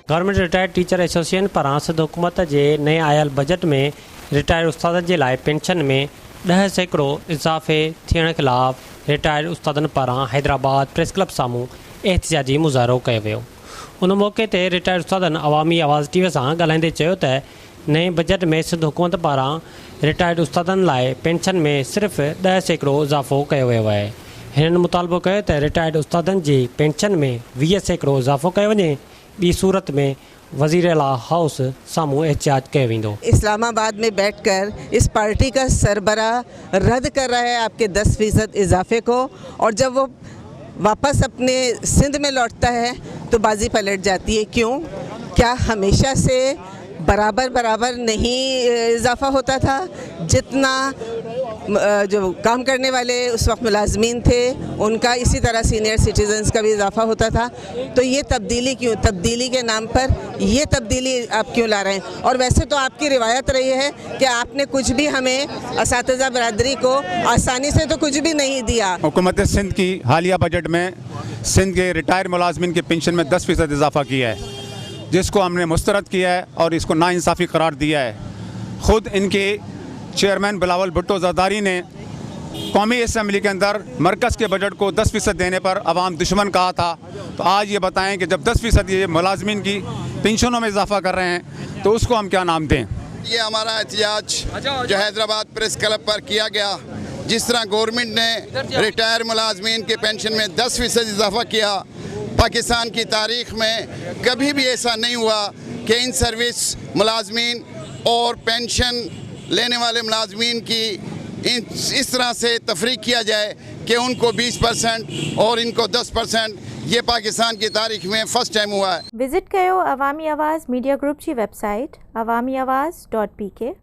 Government retired teacher association पारां सिंध हुकूमत जे नए आयल बजट में रिटायर्ड उस्तादनि जे लाइ पेंशन में 10% इज़ाफ़े थियण ख़िलाफ़ रिटायर्ड उस्तादनि पारां हैदराबाद प्रेस क्लब साम्हूं एहतिजाजी मुज़ाहिरो कयो वियो। उन मौक़े ते रिटायर्ड उस्तादनि अवामी आवाज़ टीवी सां ॻाल्हाईंदे चयो त नए बजट में सिंध हुकूमत पारां रिटायर्ड उस्तादनि लाइ पेंशन में सिर्फ़ 10% इज़ाफ़ो कयो वियो आहे। हिननि मुतालबो कयो त रिटायर्ड उस्तादनि जी पेंशन में 20% इज़ाफ़ो कयो वञे, ॿी सूरत में वज़ीर आला हाउस साम्हूं एहतिजाज कयो वेंदो। इस्लामाबाद में बैठकर इस पार्टी का सरबराह रद्द कर रहा है आपके 10% इजाफे को, और जब वो वापस अपने सिंध में लौटता है तो बाजी पलट जाती है। क्यों? क्या हमेशा से बराबर नहीं इजाफा होता था? जितना जो काम करने वाले उस वक्त मुलाजमीन थे उनका, इसी तरह सीनियर सिटीजन्स का भी इजाफा होता था। तो ये तब्दीली क्यों? तब्दीली के नाम पर ये तब्दीली आप क्यों ला रहे हैं? और वैसे तो आपकी रिवायत रही है कि आपने कुछ भी हमें असातिज़ा बरादरी को आसानी से तो कुछ भी नहीं दिया। हुकूमत सिंध की हालिया बजट में सिंध के रिटायर्ड मुलाजमीन के पेंशन में 10% इजाफा किया है, जिसको हमने मुस्तरद किया है और इसको नाइंसाफ़ी करार दिया है। ख़ुद इनके चेयरमैन बिलावल भुट्टो ज़रदारी ने कौमी असम्बली के अंदर मरकज़ के बजट को 10% देने पर अवाम दुश्मन कहा था। तो आज ये बताएं कि जब 10% ये मुलाजमीन की पेंशनों में इजाफा कर रहे हैं तो उसको हम क्या नाम दें? ये हमारा एहतिजाज जो हैदराबाद प्रेस क्लब पर किया गया, जिस तरह गवर्नमेंट ने रिटायर मुलाजमीन के पेंशन में 10% इजाफा किया, पाकिस्तान की तारीख़ में कभी भी ऐसा नहीं हुआ कि इन सर्विस मुलाजमीन और पेंशन लेने वाले मुलाजमीन की इस तरह से तफरीक किया जाए कि उनको 20% और इनको 10%। ये पाकिस्तान की तारीख़ में फ़र्स्ट टाइम हुआ है। विजिट कयो अवामी आवाज़ मीडिया ग्रुप की वेबसाइट awamiawaz.pk।